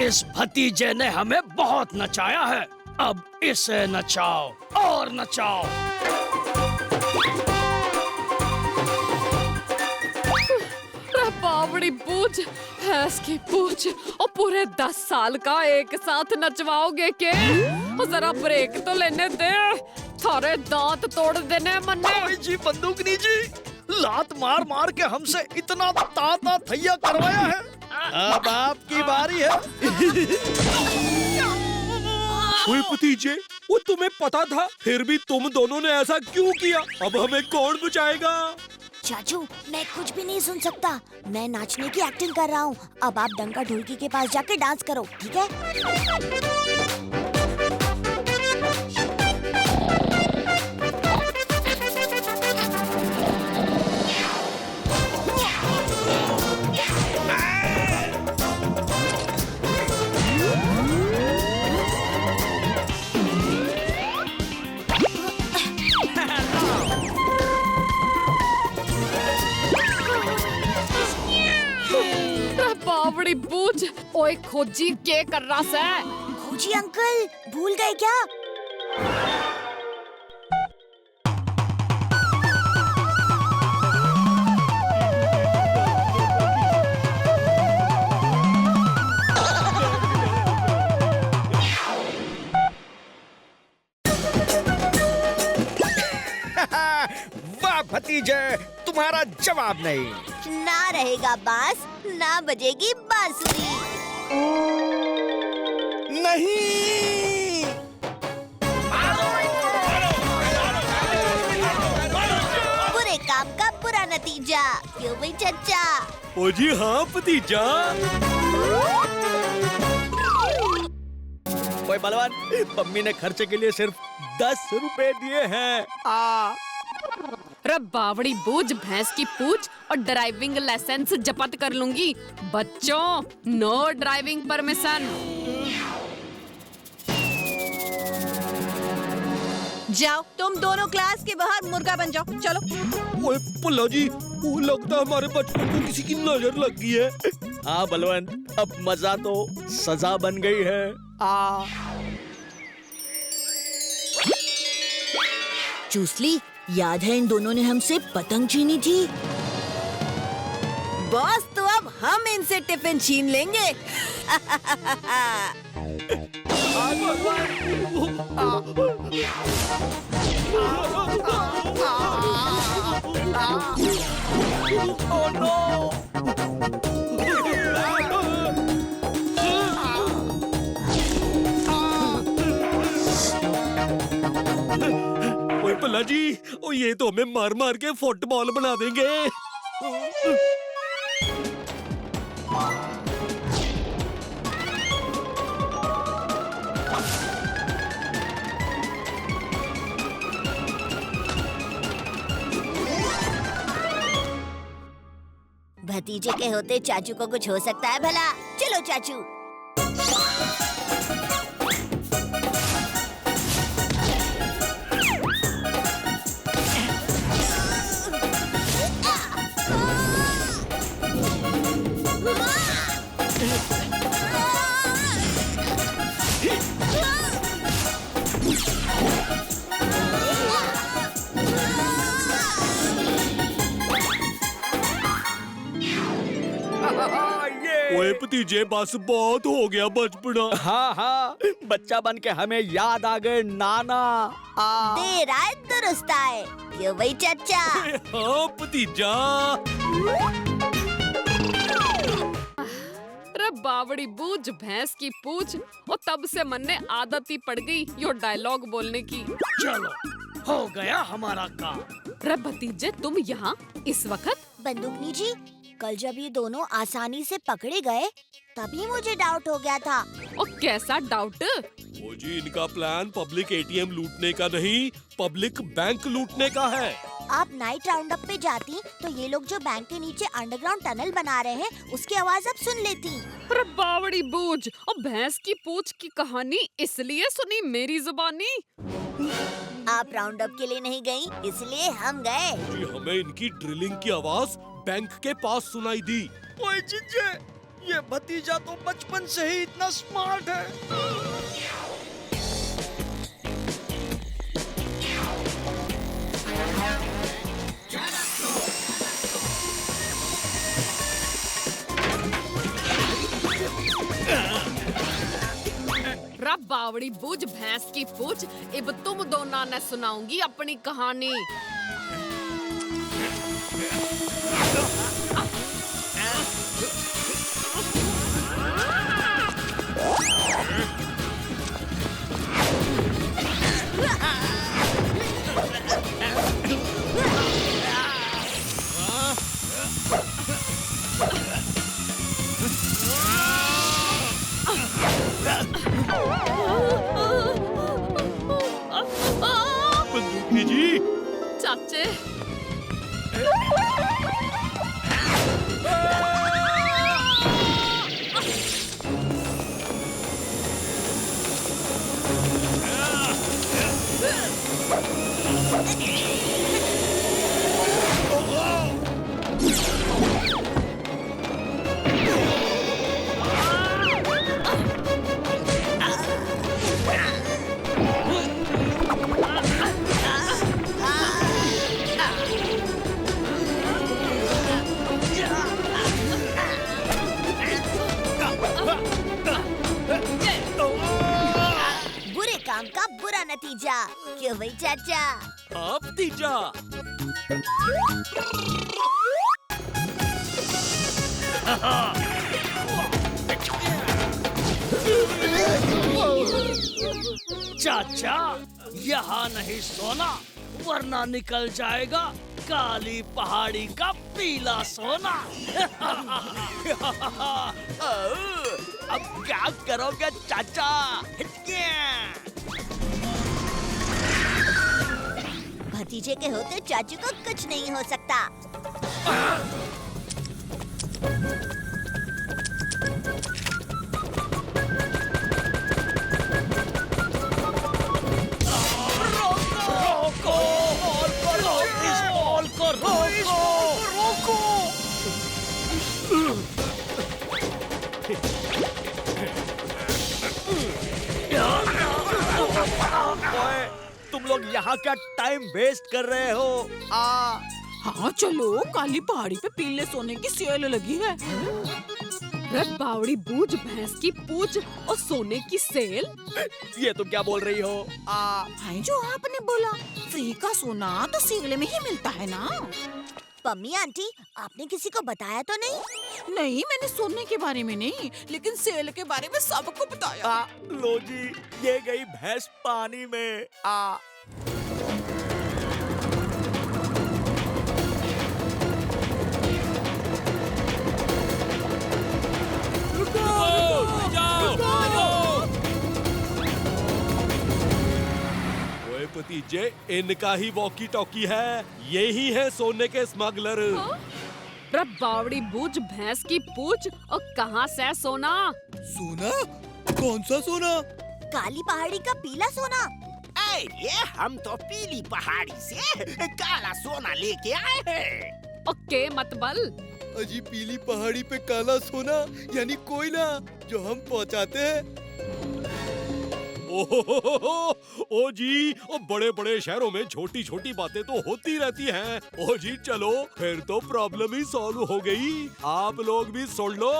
इस भतीजे ने हमें बहुत नचाया है, अब इसे नचाओ और नचाओ। बावड़ी पूछ, भैंस की पूछ और पूरे 10 साल का एक साथ नचवाओगे के? जरा ब्रेक तो लेने दे, सारे दांत तोड़ देने मन्ने। जी बंदूकनी जी, लात मार मार के हमसे इतना ताता थैया करवाया है, अब आपकी बारी है। ओए भतीजे, वो तुम्हें पता था, फिर भी तुम दोनों ने ऐसा क्यों किया? अब हमें कौन बचाएगा? चाचू, मैं कुछ भी नहीं सुन सकता, मैं नाचने की एक्टिंग कर रहा हूँ। अब आप डंका ढोलकी के पास जाके डांस करो, ठीक है? बावड़ी पूछ, ओए खोजी के कर रहा से? खोजी अंकल, भूल गए क्या? वाह भतीजे, तुम्हारा जवाब नहीं। ना रहेगा बांस, ना बजेगी बांसुरी। नहीं, बुरे काम का बुरा नतीजा, क्यों भाई चचा? ओ जी हाँ भतीजा। ओए बलवान, मम्मी ने खर्चे के लिए सिर्फ 10 रुपए दिए हैं। रे बावड़ी बूझ, भैंस की पूछ और ड्राइविंग लाइसेंस जब्त कर लूंगी। बच्चों, नो ड्राइविंग परमिशन। जाओ, तुम दोनों क्लास के बाहर मुर्गा बन जाओ, चलो। ओए पुल्ला जी, वो लगता है हमारे बचपन को किसी की नजर लग गई है। हाँ बलवान, अब मजा तो सजा बन गई है। चूसली, याद है इन दोनों ने हमसे पतंग छीनी थी? बॉस, तो अब हम इनसे टिफिन छीन लेंगे। ओए पुल्ला जी, ओ ये तो हमें मार मार के फुटबॉल बना देंगे। भतीजे के होते चाचू को कुछ हो सकता है भला? चलो चाचू। ओए भतीजे, बस बहुत हो गया बचपना। हाँ हाँ, बच्चा बन के हमें याद आ गए नाना। देर आए दुरुस्त आए, क्यों भाई चचा? हाँ भतीजा। रे बावड़ी बूझ, भैंस की पूछ, और तब से मन ने आदत ही पड़ गई यो डायलॉग बोलने की। चलो, हो गया हमारा काम। रे भतीजे, तुम यहाँ इस वक्त? बंदूकनी जी, कल जब ये दोनों आसानी से पकड़े गए, तभी मुझे डाउट हो गया था। और कैसा डाउट? ओ जी, इनका प्लान पब्लिक एटीएम लूटने का नहीं, पब्लिक बैंक लूटने का है। आप नाइट राउंड अप पे जाती तो ये लोग जो बैंक के नीचे अंडरग्राउंड टनल बना रहे हैं, उसकी आवाज आप सुन लेती। अरे बावड़ी बूझ, और भैंस की पूछ की कहानी इसलिए सुनी मेरी जुबानी। आप राउंड अप के लिए नहीं गई, इसलिए हम गए। जी, हमें इनकी ड्रिलिंग की आवाज बैंक के पास सुनाई दी। ओए जीजे, ये भतीजा तो बचपन से ही इतना स्मार्ट है। रब बावड़ी बूझ भैंस की पूछ, अब तुम दोनों ने सुनाऊंगी अपनी कहानी। बंदूकी जी। चाचे बुरे काम का बुरा नतीजा, क्यों भाई चाचा? हाँ भतीजा। चाचा यहाँ नहीं सोना, वरना निकल जाएगा काली पहाड़ी का पीला सोना। अब क्या करोगे चाचा? भतीजे के होते चाचू को कुछ नहीं हो सकता। रोको! इस बॉल को रोको! ओए, तुम लोग यहाँ क्या टाइम वेस्ट कर रहे हो? हाँ चलो, काली पहाड़ी पे पीले सोने की सेल लगी है। रब बावड़ी बूझ भैंस की पूछ और सोने की सेल। ये तुम क्या बोल रही हो? है जो आपने बोला, फ्री का सोना तो सेल में ही मिलता है ना। पम्मी आंटी, आपने किसी को बताया तो नहीं? नहीं, मैंने सोने के बारे में नहीं, लेकिन सेल के बारे में सबको बताया। लो जी, ये गई भैंस पानी में। ओए भतीजे, इनका ही वॉकी टॉकी है, यही है सोने के स्मगलर। रब बावड़ी बूझ भैंस की पूछ और कहाँ से सोना? सोना? कौन सा सोना? काली पहाड़ी का पीला सोना। ये हम तो पीली पहाड़ी से काला सोना लेके आए हैं। ओके मत बल। अजी पीली पहाड़ी पे काला सोना यानी कोयला जो हम पहुंचाते हैं। ओ जी, ओ बड़े बड़े शहरों में छोटी छोटी बातें तो होती रहती हैं। ओ जी चलो, फिर तो प्रॉब्लम ही सॉल्व हो गई। आप लोग भी सुन लो,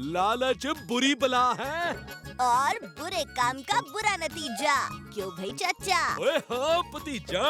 लालच बुरी बला है और बुरे काम का बुरा नतीजा, क्यों भाई चाचा? ओए हाँ भतीजा।